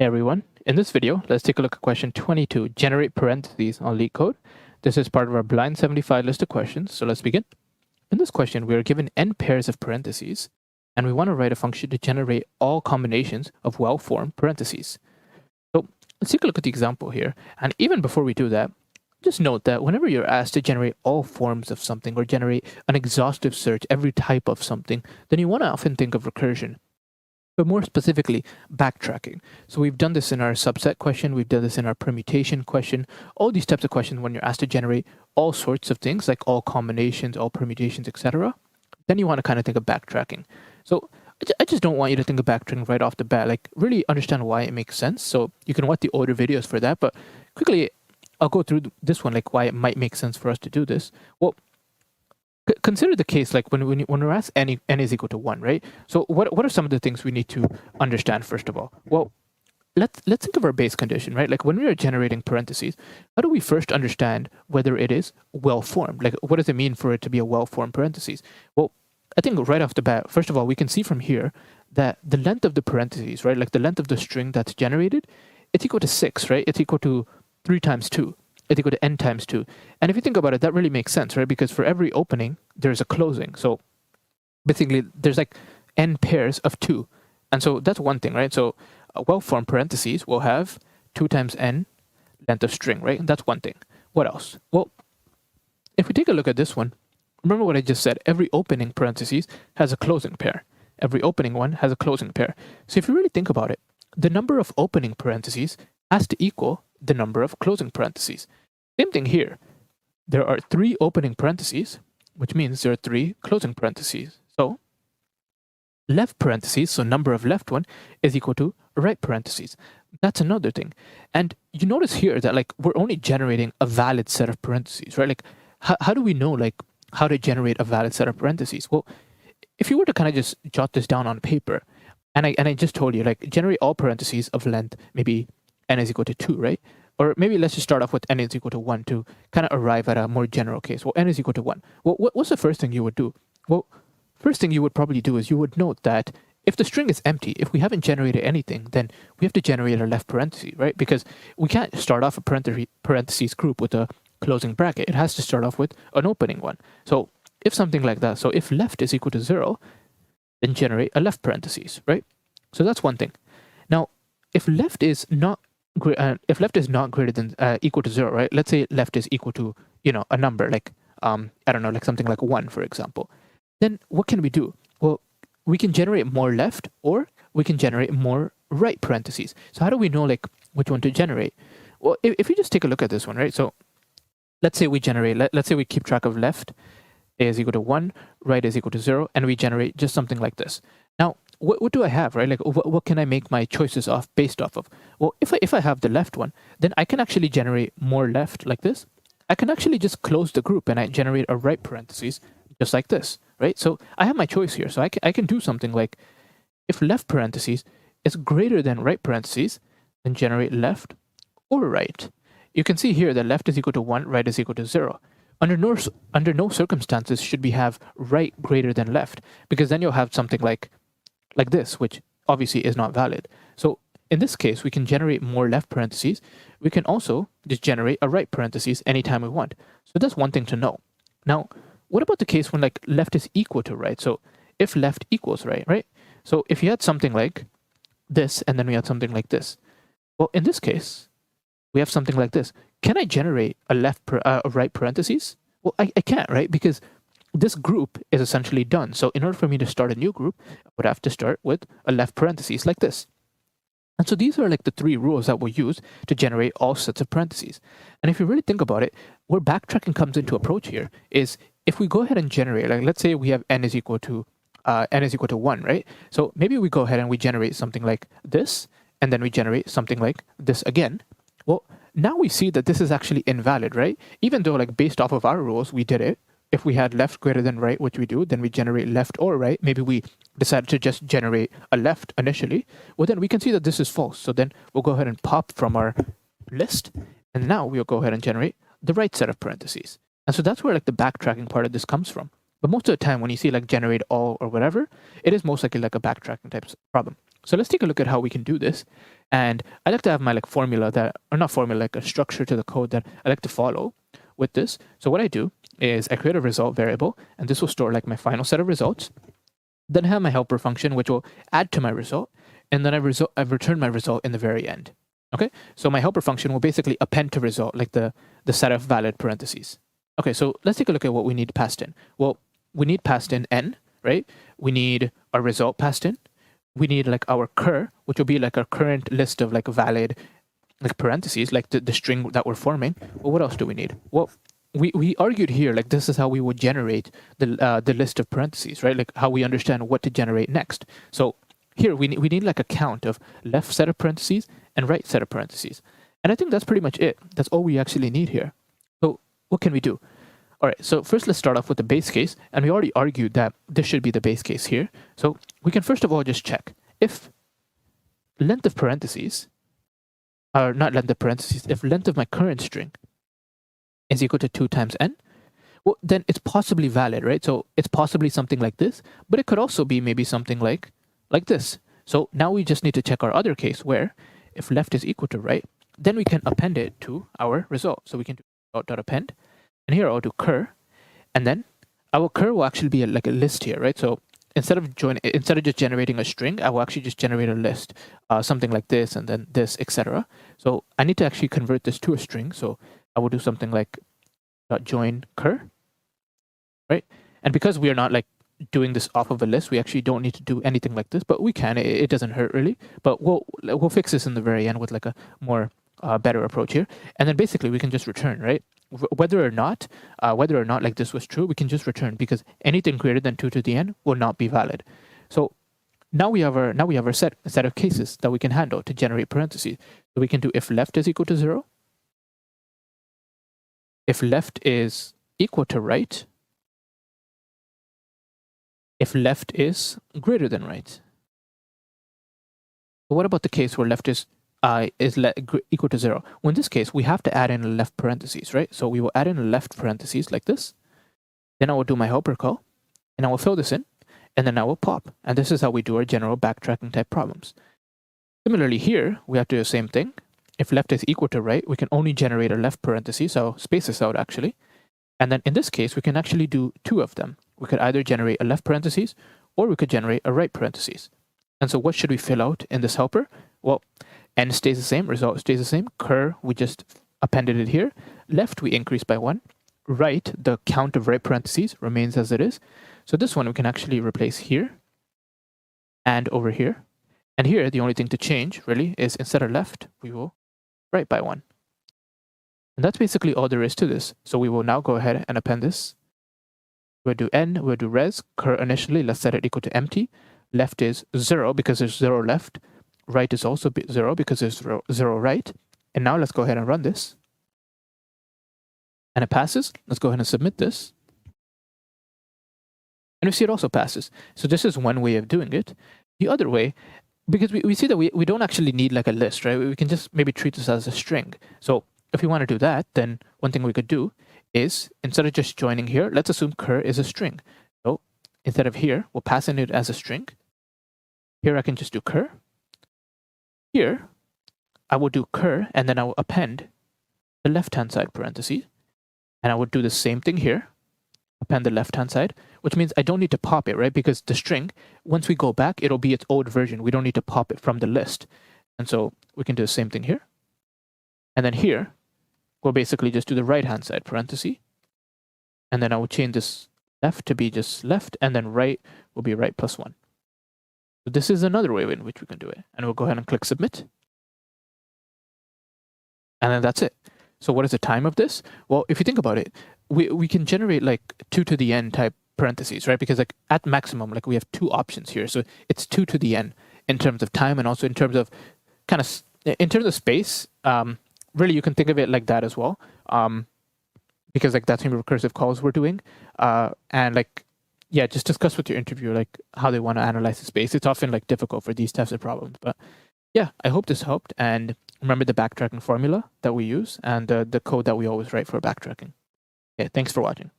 Hey everyone, in this video, let's take a look at question 22, generate parentheses on Leetcode. This is part of our blind 75 list of questions, so let's begin. In this question, we are given n pairs of parentheses, and we want to write a function to generate all combinations of well-formed parentheses. So let's take a look at the example here, and even before we do that, just note that whenever you're asked to generate all forms of something or generate an exhaustive search, every type of something, then you want to often think of recursion. But more specifically, backtracking. So we've done this in our subset question, we've done this in our permutation question, all these types of questions when you're asked to generate all sorts of things, like all combinations, all permutations, etc. Then you want to kind of think of backtracking. So I just don't want you to think of backtracking right off the bat, like really understand why it makes sense. So you can watch the older videos for that, but quickly, I'll go through this one, like why it might make sense for us to do this. Well, consider the case like when we're asked n is equal to 1, right? So what are some of the things we need to understand first of all? Well, let's think of our base condition, right? Like when we are generating parentheses, how do we first understand whether it is well-formed? Like what does it mean for it to be a well-formed parentheses? Well, I think right off the bat, first of all, we can see from here that the length of the parentheses, right? Like the length of the string that's generated, it's equal to 6, right? It's equal to 3 times 2. It's equal to n times 2. And if you think about it, that really makes sense, right? Because for every opening, there's a closing. So basically, there's like n pairs of 2. And so that's one thing, right? So a well-formed parentheses will have 2 times n length of string, right? That's one thing. What else? Well, if we take a look at this one, remember what I just said. Every opening parentheses has a closing pair. Every opening one has a closing pair. So if you really think about it, the number of opening parentheses has to equal the number of closing parentheses. Same thing here. There are 3 opening parentheses, which means there are 3 closing parentheses. So left parentheses, so number of left one, is equal to right parentheses. That's another thing. And you notice here that like we're only generating a valid set of parentheses, right? Like how do we know like how to generate a valid set of parentheses? Well, if you were to kind of just jot this down on paper, and I just told you like generate all parentheses of length, maybe n is equal to 2, right? Or maybe let's just start off with n is equal to 1 to kind of arrive at a more general case. Well, n is equal to 1. Well, what's the first thing you would do? Well, first thing you would probably do is you would note that if the string is empty, if we haven't generated anything, then we have to generate a left parenthesis, right? Because we can't start off a parentheses group with a closing bracket. It has to start off with an opening one. So if something like that, so if left is equal to 0, then generate a left parenthesis, right? So that's one thing. Now, if left is not greater than equal to 0, right? Let's say left is equal to, a number like, I don't know, like something like 1, for example. Then what can we do? Well, we can generate more left or we can generate more right parentheses. So how do we know like which one to generate? Well, if you just take a look at this one, right? So let's say we generate, let's say we keep track of left is equal to 1, right is equal to 0, and we generate just something like this. Now, what do I have, right? Like, what can I make my choices based off of? Well, if I have the left one, then I can actually generate more left like this. I can actually just close the group and I generate a right parentheses just like this, right? So I have my choice here. So I can do something like if left parentheses is greater than right parentheses, then generate left or right. You can see here that left is equal to 1, right is equal to 0. Under no circumstances should we have right greater than left, because then you'll have something like this, which obviously is not valid. So in this case, we can generate more left parentheses. We can also just generate a right parentheses anytime we want. So that's one thing to know. Now, what about the case when like left is equal to right? So if left equals right, right? So if you had something like this and then we had something like this. Well, in this case, we have something like this. Can I generate a right parentheses? Well, I can't, right? Because this group is essentially done. So in order for me to start a new group, I would have to start with a left parentheses like this. And so these are like the 3 rules that we'll use to generate all sets of parentheses. And if you really think about it, where backtracking comes into approach here is if we go ahead and generate, like let's say we have n is equal to 1, right? So maybe we go ahead and we generate something like this, and then we generate something like this again. Well, now we see that this is actually invalid, right? Even though like based off of our rules, we did it. If we had left greater than right, which we do, then we generate left or right. Maybe we decided to just generate a left initially. Well, then we can see that this is false. So then we'll go ahead and pop from our list. And now we'll go ahead and generate the right set of parentheses. And so that's where like the backtracking part of this comes from. But most of the time when you see like generate all or whatever, it is most likely like a backtracking type problem. So let's take a look at how we can do this. And I like to have my like formula that, or not formula, like a structure to the code that I like to follow with this. So what I do is I create a result variable, and this will store like my final set of results. Then I have my helper function, which will add to my result. And then I've returned my result in the very end. Okay, so my helper function will basically append to result, like the set of valid parentheses. Okay, so let's take a look at what we need passed in. Well, we need passed in n, right? We need our result passed in. We need like our cur, which will be like our current list of like valid like parentheses, like the string that we're forming. Well, what else do we need? Well, we argued here, like this is how we would generate the list of parentheses, right? Like how we understand what to generate next. So here we need like a count of left set of parentheses and right set of parentheses. And I think that's pretty much it. That's all we actually need here. So what can we do? All right, so first let's start off with the base case. And we already argued that this should be the base case here. So we can first of all just check if length of parentheses, or not length of parentheses, if length of my current string is equal to 2 times n, well, then it's possibly valid, right? So it's possibly something like this, but it could also be maybe something like this. So now we just need to check our other case where if left is equal to right, then we can append it to our result. So we can do result.append, and here I'll do cur, and then our cur will actually be like a list here, right? So instead of just generating a string, I will actually just generate a list, something like this, and then this, etc. So I need to actually convert this to a string. So I will do something like join cur, right? And because we are not like doing this off of a list, we actually don't need to do anything like this, but we can. It doesn't hurt really. But we'll fix this in the very end with like a more better approach here. And then basically we can just return, right? Whether or not like this was true, we can just return, because anything greater than 2 to the n will not be valid. So now we have our set of cases that we can handle to generate parentheses. So we can do if left is equal to 0, if left is equal to right, if left is greater than right. But what about the case where left is equal to 0? Well, in this case, we have to add in a left parentheses, right? So we will add in a left parentheses like this. Then I will do my helper call, and I will fill this in, and then I will pop. And this is how we do our general backtracking type problems. Similarly here, we have to do the same thing. If left is equal to right, we can only generate a left parenthesis. So I'll space this out actually. And then in this case, we can actually do 2 of them. We could either generate a left parenthesis, or we could generate a right parenthesis. And so what should we fill out in this helper? Well, n stays the same, result stays the same. Cur, we just appended it here. Left, we increase by 1. Right, the count of right parentheses remains as it is. So this one we can actually replace here and over here. And here, the only thing to change really is instead of left, we will right by 1. And that's basically all there is to this. So we will now go ahead and append this. We'll do n, we'll do res, cur initially, let's set it equal to empty. Left is 0 because there's 0 left. Right is also 0 because there's 0 right. And now let's go ahead and run this. And it passes. Let's go ahead and submit this. And we see it also passes. So this is one way of doing it. The other way, because we see that we don't actually need like a list, right? We can just maybe treat this as a string. So if we want to do that, then one thing we could do is instead of just joining here, let's assume cur is a string. So instead of here, we'll pass in it as a string. Here I can just do cur. Here, I will do cur, and then I will append the left-hand side parentheses. And I would do the same thing here, append the left-hand side, which means I don't need to pop it, right? Because the string, once we go back, it'll be its old version. We don't need to pop it from the list. And so we can do the same thing here. And then here, we'll basically just do the right-hand side parenthesis. And then I will change this left to be just left, and then right will be right plus 1. So this is another way in which we can do it. And we'll go ahead and click submit. And then that's it. So what is the time of this? Well, if you think about it, we can generate like 2 to the n type parentheses, right? Because like at maximum, like we have 2 options here. So it's 2 to the n in terms of time, and also in terms of in terms of space. Really, you can think of it like that as well. Because like that's how many recursive calls we're doing. And like, yeah, just discuss with your interviewer like how they want to analyze the space. It's often like difficult for these types of problems. But yeah, I hope this helped. And remember the backtracking formula that we use and the code that we always write for backtracking. Okay, thanks for watching.